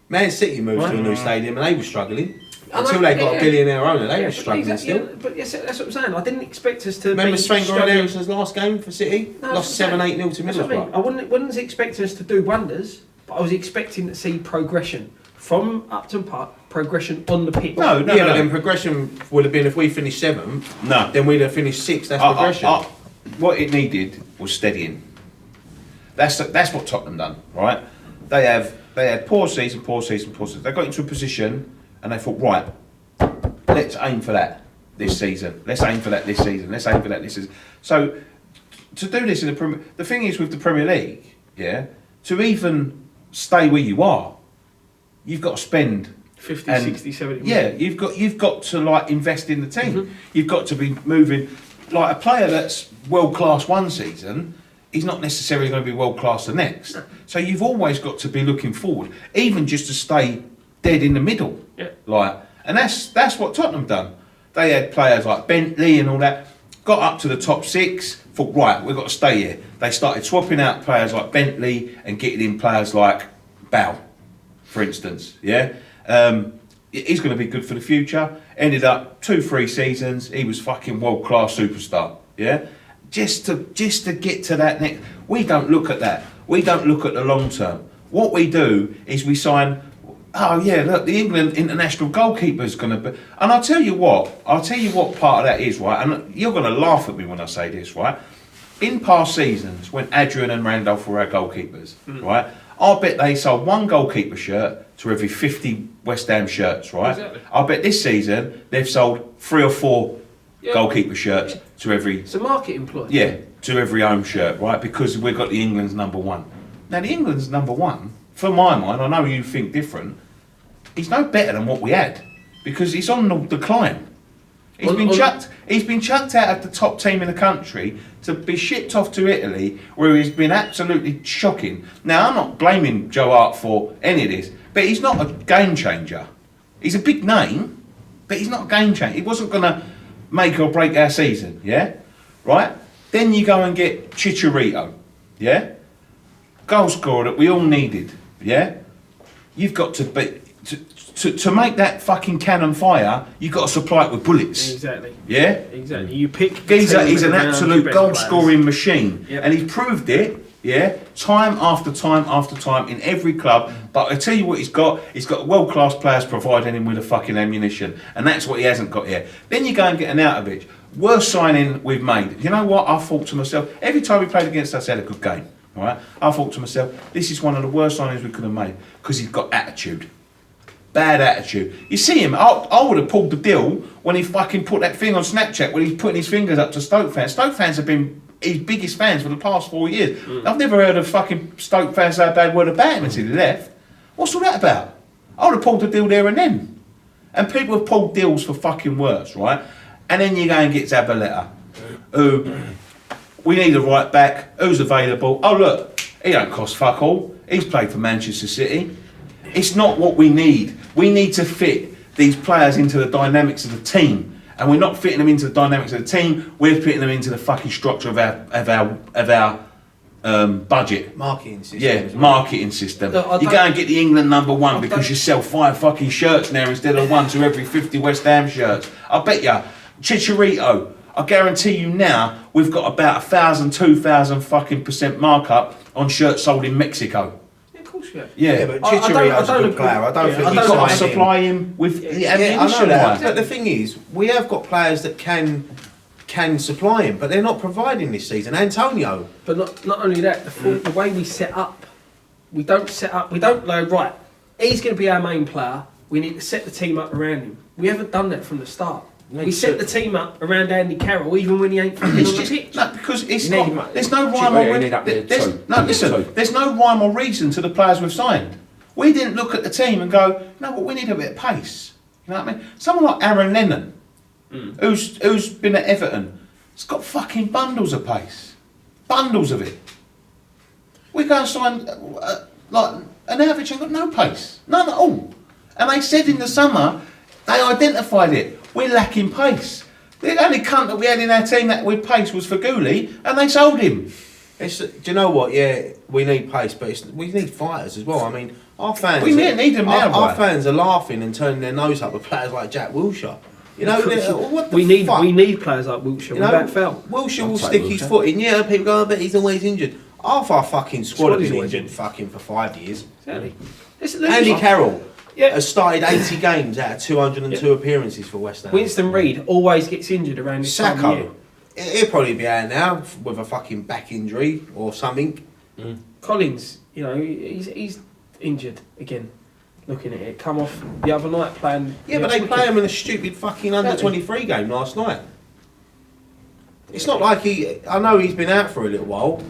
Man City moved to a new stadium and they were struggling. Until they got a billionaire owner, they were struggling still. But yes, that's what I'm saying. I didn't expect us to. Remember Sven-Göran Eriksson's last game for City? Lost 7-8-0 to Middlesbrough. I wasn't expecting us to do wonders. But I was expecting to see progression from Upton Park, progression on the pitch. No. But then progression would have been if we finished 7th. No. Then we'd have finished 6th. That's progression. What it needed was steadying. That's what Tottenham done, right? They had poor season. They got into a position and they thought, right, let's aim for that this season. Let's aim for that this season. So to do this in the thing is with the Premier League, to even stay where you are, you've got to spend 50, 60, 70 million. Yeah, you've got to like invest in the team. You've got to be moving. Like a player that's world class one season, he's not necessarily going to be world class the next. So you've always got to be looking forward, even just to stay dead in the middle. Yeah. And that's what Tottenham done. They had players like Bentley and all that, got up to the top 6, thought, right, we've got to stay here. They started swapping out players like Bentley and getting in players like Bow, for instance. Yeah, he's going to be good for the future. Ended up 2-3 seasons. He was fucking world class superstar. Yeah, just to get to that next. We don't look at that. We don't look at the long term. What we do is we sign. Oh yeah, look, the England international goalkeeper is going to be. And I'll tell you what part of that is, right. And you're going to laugh at me when I say this, right. In past seasons, when Adrian and Randolph were our goalkeepers, right, I bet they sold one goalkeeper shirt to every 50 West Ham shirts, right? Exactly. I bet this season they've sold 3 or 4 goalkeeper shirts to every... It's a marketing ploy. Yeah, to every home shirt, right? Because we've got the England's #1. Now, the England's #1, for my mind, I know you think different, he's no better than what we had. Because he's on the decline. He's been chucked out of the top team in the country to be shipped off to Italy, where he's been absolutely shocking. Now, I'm not blaming Joe Hart for any of this, but he's not a game changer. He's a big name, but he's not a game changer. He wasn't going to make or break our season, yeah? Right? Then you go and get Chicharito, yeah? Goal scorer that we all needed, yeah? You've got to be... To make that fucking cannon fire, you've got to supply it with bullets. Exactly. Yeah? Exactly. You pick... Geezer is an absolute goal-scoring machine. Yep. And he's proved it, yeah, time after time after time in every club. But I tell you what he's got world-class players providing him with the fucking ammunition. And that's what he hasn't got here. Then you go and get an Arnautovic. Worst signing we've made. You know what? I thought to myself, every time we played against us, he had a good game. All right? I thought to myself, this is one of the worst signings we could have made. Because he's got attitude. Bad attitude. You see him, I would have pulled the deal when he fucking put that thing on Snapchat when he's putting his fingers up to Stoke fans. Stoke fans have been his biggest fans for the past 4 years. I've never heard of fucking Stoke fans say a bad word about him until he left. What's all that about? I would have pulled the deal there and then. And people have pulled deals for fucking worse, right? And then you go and get Zabaleta, who we need a right back, who's available. Oh look, he don't cost fuck all. He's played for Manchester City. It's not what we need. We need to fit these players into the dynamics of the team, and we're not fitting them into the dynamics of the team. We're fitting them into the fucking structure of our budget. Marketing system. Yeah, marketing system. Look, you go and get the England #1 because you sell 5 fucking shirts now instead of 1 to every 50 West Ham shirts. I bet you, Chicharito. I guarantee you now, we've got about 1,000, 2,000 fucking % markup on shirts sold in Mexico. Yeah, but Chicharito's a good player. I don't think you've got to supply him with the ammunition. But the thing is, we have got players that can supply him, but they're not providing this season. Antonio. But not only that, the way we set up, we don't know, right, he's going to be our main player, we need to set the team up around him. We haven't done that from the start. We set the team up around Andy Carroll, even when he ain't fucking on the pitch. No, because it's not. There's no rhyme or reason. No, listen. There's no rhyme or reason to the players we've signed. We didn't look at the team and go, no, but we need a bit of pace. You know what I mean? Someone like Aaron Lennon, who's been at Everton, has got fucking bundles of pace, bundles of it. We go and sign like an average ain't got no pace, none at all. And they said in the summer, they identified it. We're lacking pace. The only cunt that we had in our team that with pace was Faguli, and they sold him. Do you know what? Yeah, we need pace, but we need fighters as well. I mean, our fans... We need them now, Our fans are laughing and turning their nose up with players like Jack Wilshere. You know, what the fuck? We need players like Wilshere. You know, without fail. Wilshere will stick his foot in. Yeah, people go, but he's always injured. Half our fucking squad have been injured fucking for 5 years. Exactly. Andy Carroll. Yeah. Has started 80 games out of 202 appearances for West Ham. Winston Reid always gets injured around this time of year. He'll probably be out now with a fucking back injury or something. Collins, you know, he's injured again. Looking at it, come off the other night playing. Yeah, but they play him in a stupid fucking under-23 game last night. It's not like I know he's been out for a little while.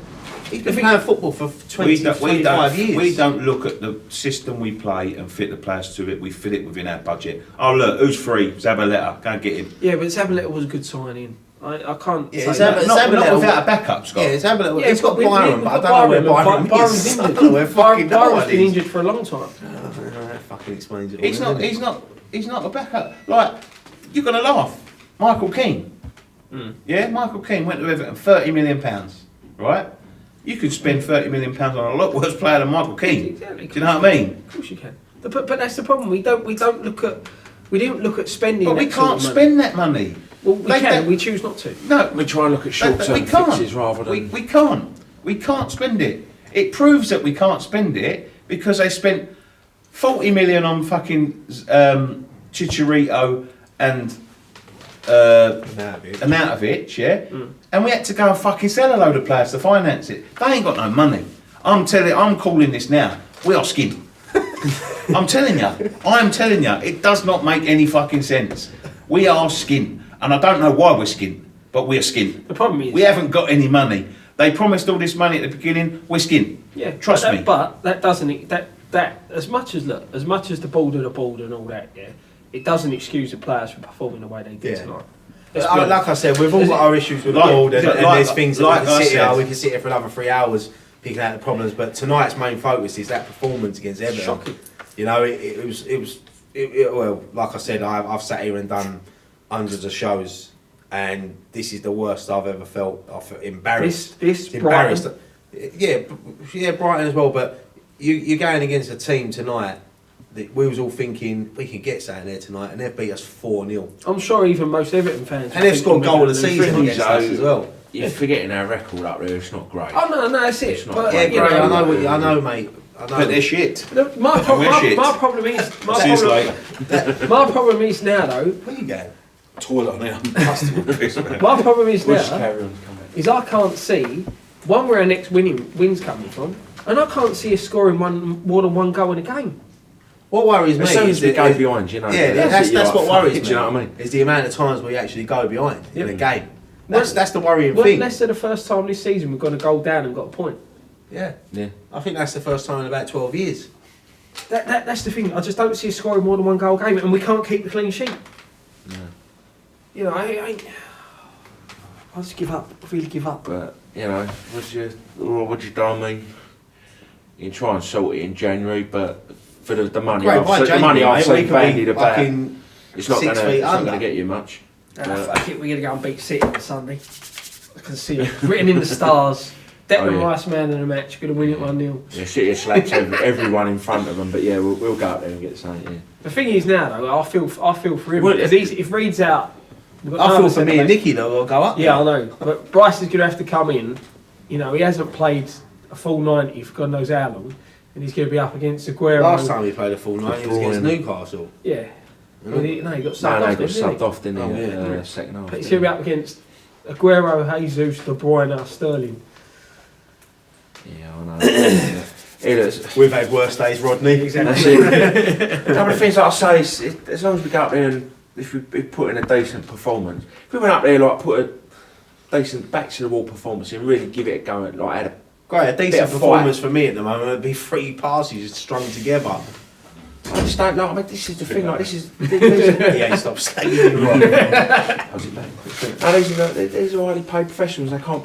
He's been playing football for 25 years. We don't look at the system we play and fit the players to it. We fit it within our budget. Oh look, who's free? Zabaleta, go and get him. Yeah, but Zabaleta was a good signing. I can't say that. Not without a backup, Scott. Yeah, Zabaleta. He's got Byron, but I don't know where Byron is. Byron's injured. Byron's been injured for a long time. That fucking explains it all. He's not a backup. Like, you're gonna laugh. Michael Keane. Yeah, Michael Keane went to Everton, £30 million, right? You could spend £30 million on a lot worse player than Michael Keane. Exactly. Do you know what I mean? Of course you can. But that's the problem. We didn't look at spending. But we can't spend that money. Well, we choose not to. No, we try and look at short-term fixes rather than. We can't. We can't spend it. It proves that we can't spend it because they spent 40 million on fucking Chicharito and Arnautovic, yeah? And we had to go and fucking sell a load of players to finance it. They ain't got no money. I'm calling this now. We are skin. I'm telling you, it does not make any fucking sense. We are skin, and I don't know why we're skin, but we're skin. The problem is we haven't got any money. They promised all this money at the beginning. We're skin. Yeah, trust me. But that doesn't as much as the board and all that. Yeah, it doesn't excuse the players from performing the way they did tonight. Like I said, we've all got our issues with the board, and there's things that we can sit here for another 3 hours picking out the problems. But tonight's main focus is that performance against Everton. Shocking. You know, it was well, like I said, I've sat here and done hundreds of shows, and this is the worst I've ever felt. I feel embarrassed. Embarrassed. Yeah, Brighton as well. But you're going against a team tonight that we was all thinking we could get something there tonight, and they've beat us 4-0. I'm sure even most Everton fans. And they've scored goal of the season against us as well. You're forgetting our record up there. It's not great. Oh no, that's it. It's not But, great. I know, mate. I know. But they're shit. My problem is now though. Where you going? Toilet on it. My problem is We'll just now carry on coming. is I can't see where our next wins coming from, and I can't see us scoring more than one goal in a game. What worries me as soon as is we go behind, you know. Yeah, that's what worries me. Do you know what I mean? Is the amount of times we actually go behind in a game. That's the worrying thing. Less than the first time this season we've got a goal down and got a point. Yeah. Yeah. I think that's the first time in about 12 years. That's the thing. I just don't see us scoring more than one goal a game, and we can't keep the clean sheet. No. You know, I just give up. I really give up. But you know, would you do? I mean, you can try and sort it in January, but for the money, I've seen bandied about, it's not going to get you much. Fuck it, we're going to go and beat City on Sunday. I can see it written in the stars. Declan Rice man in the match, going to win it 1-0. Yeah, City slaps everyone in front of them, but yeah, we'll go out there and get something. Yeah. The thing is now though, I feel for him because if Reed's out, I feel for me and Nicky though. We'll go up. Yeah, I know, but Bryce is going to have to come in. You know, he hasn't played a full 90 for God knows how long, and he's going to be up against Aguero. Last time he played a full 90 was against Newcastle. Yeah. Well, he got subbed off. He got subbed off, didn't he? Second half. But he's going to be up against Aguero, Jesus, De Bruyne, Sterling. Yeah, I know. We've had worse days, Rodney. Exactly. Some of the things like I say, as long as we go up there and if we put in a decent performance, if we went up there like put a decent back to the wall performance and really give it a go, like had a decent performance for me at the moment would be 3 passes strung together. I just don't know. I mean, this is the thing. Like this is. Yeah, stop saying it wrong. How's it back? These are highly paid professionals. They can't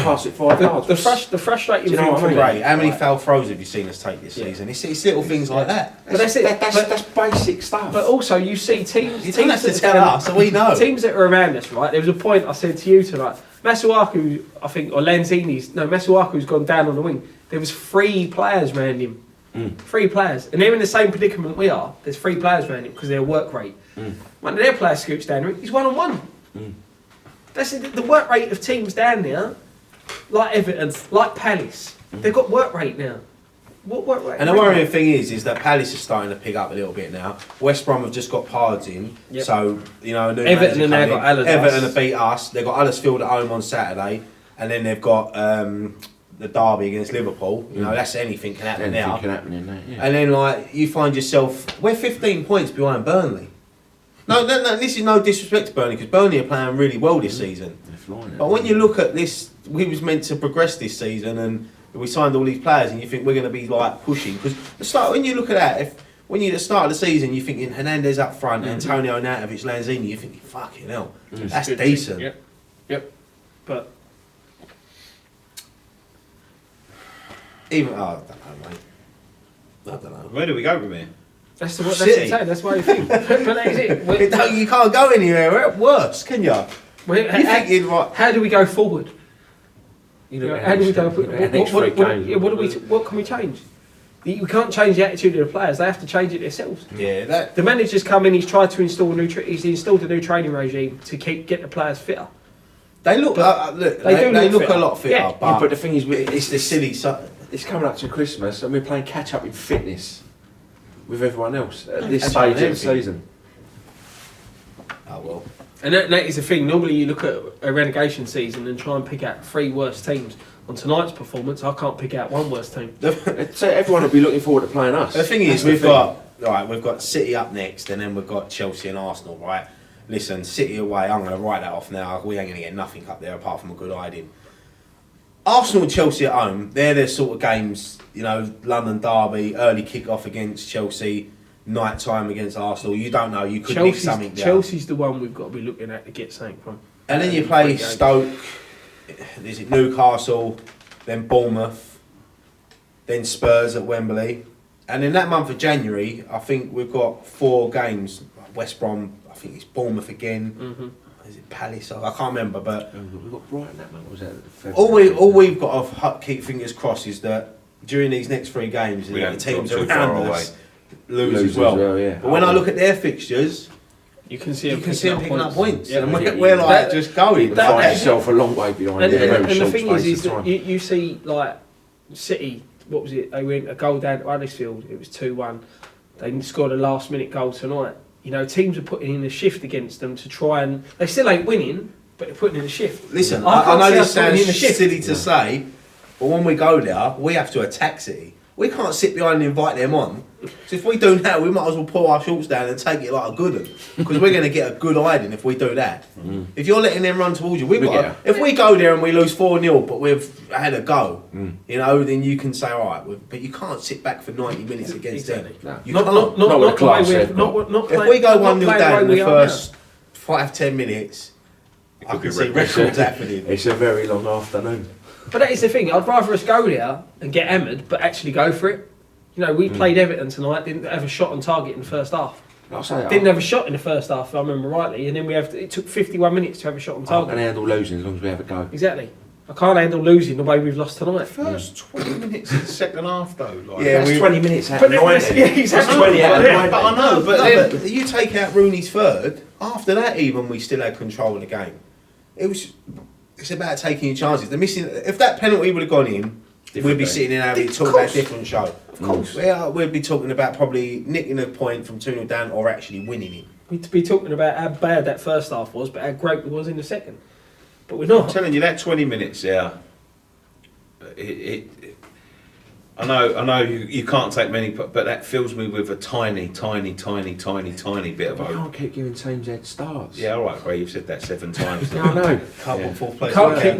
pass it 5 yards. The frustrating thing for me. How many foul throws have you seen us take this season? It's little things like that. But that's it. That's basic stuff. But also, you see teams. You don't have to tell us, so we know. Teams that are around us, right? There was a point I said to you tonight. Masuaku, I think, or Masuaku's gone down on the wing. There was 3 players around him. 3 players, and they're in the same predicament we are. There's 3 players around him because their work rate. One of their players scoots down, he's 1-on-1. That's the work rate of teams down there, like Everton, like Palace. They've got work rate now. What work rate? And the worrying thing is that Palace is starting to pick up a little bit now. West Brom have just got Pards in, so you know. Everton and they've got Allardyce. Everton have beat us. They've got Huddersfield at home on Saturday, and then they've got the derby against Liverpool. You know, that's anything can happen now. Anything can happen in that. Yeah. And then like you find yourself, we're 15 points behind Burnley. No, this is no disrespect to Burnley because Burnley are playing really well this season. But when you look at this, we was meant to progress this season, and we signed all these players, and you think we're going to be like pushing because when you look at that, when you at the start of the season, you're thinking Hernandez up front, Antonio Arnautovic, Lanzini, you're thinking fucking hell, that's decent. Yep. But even I don't know, mate. I don't know. Where do we go from here? That's it. That's why you think. But that is it. You can't go anywhere. We're at worse, can you? How do we go forward? How do we go forward? What can we change? We can't change the attitude of the players. They have to change it themselves. Yeah, the manager's come in. He's tried to install he's installed a new training regime to get the players fitter. They look. They look a lot fitter. Yeah. But the thing is, it's the silly. It's coming up to Christmas, and we're playing catch up in fitness with everyone else at this stage of the season. Oh well. And that is the thing. Normally, you look at a relegation season and try and pick out 3 worst teams. on tonight's performance, I can't pick out one worse team. So everyone will be looking forward to playing us. The thing is, we've got City up next, and then we've got Chelsea and Arsenal, right? Listen, City away, I'm going to write that off now. We ain't going to get nothing up there apart from a good hiding. Arsenal and Chelsea at home, they're the sort of games, you know, London derby, early kick-off against Chelsea, night time against Arsenal. You don't know, you could nick something down. Chelsea's the one we've got to be looking at to get something from. And then you play Stoke, is it Newcastle, then Bournemouth, then Spurs at Wembley. And in that month of January, I think we've got 4 games. West Brom, I think it's Bournemouth again. Mm-hmm. Is it Palace? I can't remember, but we've got Brighton that month. Was that all we've got to keep fingers crossed is that during these next 3 games, the teams around us lose as well. Yeah. But when I look at their fixtures, you can see them picking up points. Yeah, and we're like just going. Find yourself a long way behind. And the thing is that you see like City. What was it? They went a goal down to Huddersfield. It was 2-1. They scored a last-minute goal tonight. You know, teams are putting in a shift against them to try and... They still ain't winning, but they're putting in a shift. Listen, I know this sounds silly to say, but when we go there, we have to attack City. We can't sit behind and invite them on. So if we do that, we might as well pull our shorts down and take it like a good one. Because we're going to get a good hiding if we do that. If you're letting them run towards you, if we go there and we lose 4-0, but we've had a go, you know, then you can say, all right, but you can't sit back for 90 minutes against them. No. You not can't. the way If we go 1-0 down in the first 5-10 minutes, I can see records happening. It's a very long afternoon. But that is the thing. I'd rather us go there and get hammered, but actually go for it. You know, we played Everton tonight. Didn't have a shot on target in the first half. Didn't have a shot in the first half, if I remember rightly. And then it took 51 minutes to have a shot on target. I can handle losing as long as we have a go. Exactly. I can't handle losing the way we've lost tonight. First 20 minutes of the second half, though. Like, that's 20 minutes out of 90. Yeah, exactly. 20 out of 90. But I know, but you take out Rooney's third. After that, even we still had control of the game. It's about taking your chances. If that penalty would have gone in, we'd be sitting in having talking about a different show. Of course. We'd be talking about probably nicking a point from 2-0 down or actually winning it. We'd be talking about how bad that first half was, but how great it was in the second. But we're not. I'm telling you, that 20 minutes there, I know you can't take many, but that fills me with a tiny bit of hope. I can't keep giving teams head starts. Yeah, all right, Ray, you've said that 7 times. Yeah, I know. Can't put 4th place. Can't keep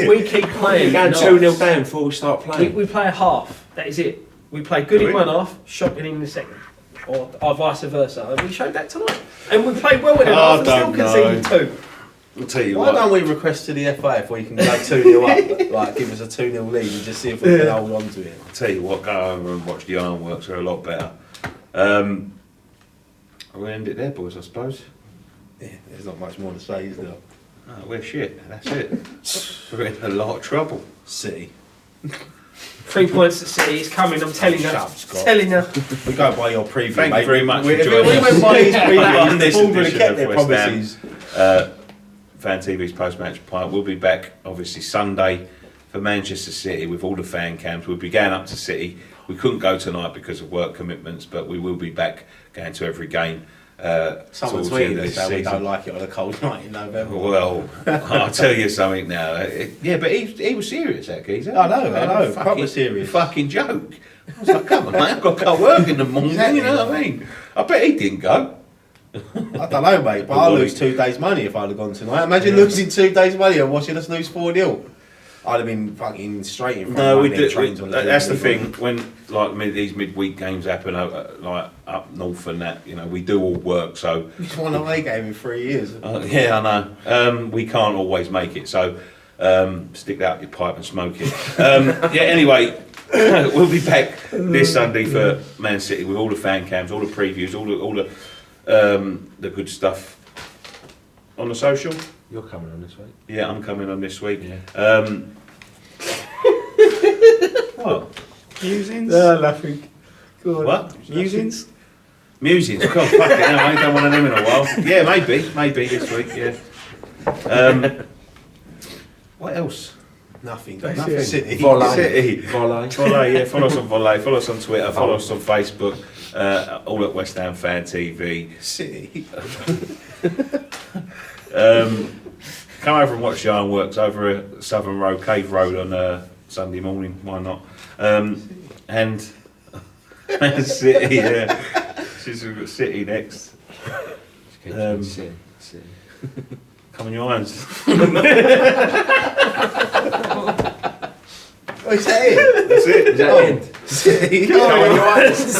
we keep playing. We're going 2-0 down before we start playing. We play a half. That is it. We play good in one half, shocking in the second, or vice versa. And we showed that tonight. And we played well in the half and still conceded 2. I'll tell you Why don't we request to the FA if we can go 2-0 up, like give us a 2-0 lead and just see if we can hold on to it? I'll tell you what, go over and watch the ironworks, they're a lot better. We'll end it there, boys, I suppose. Yeah, there's not much more to say, is there? Oh, we're shit, that's it. We're in a lot of trouble. City. 3 points at City is coming, I'm telling you. Telling you. We go by your preview. Thank you very much for If joining we us. went by his preview, on this Paul would have edition kept of their West Ham. promises. Fan TV's post-match pint. We'll be back, obviously, Sunday for Manchester City with all the fan cams. We'll be going up to City. We couldn't go tonight because of work commitments, but we will be back going to every game. Someone tweeted us saying we don't like it on a cold night in November. Well, I'll tell you something now. But he was serious, that geezer. I know. Proper serious. Fucking joke. I was like, come on, mate, I've got to go work in the morning, Exactly. you know what I mean? I bet he didn't go. I don't know, mate, but I'll lose 2 days' money if I'd have gone tonight. Imagine losing 2 days' money and watching us lose 4-0. I'd have been fucking straight in front of one of them trains on the that's the TV. thing, when these midweek games happen, like up north and that, you know, we do all work, so... We've won an away game in 3 years. Yeah, I know. We can't always make it, so stick that up your pipe and smoke it. Anyway, we'll be back this Sunday for Man City with all the fan cams, all the previews, all the good stuff on the social. You're coming on this week. Yeah, I'm coming on this week. Yeah. What? Musings? Nothing. What? Musings? Musings. God, fuck it. No, I ain't done one of them in a while. Yeah, maybe this week. Yeah. What else? Nothing. That's City. Volley. Volley. Yeah. Follow us on Volley. Follow us on Twitter. Follow us on Facebook. All at West Ham Fan TV. City. come over and watch the ironworks over at Southern Road, Cave Road on Sunday morning. Why not? And City, yeah. Since we've got City next. City. Come on your irons. Oh, is that it? That's it. Is that it? City. Come on your irons.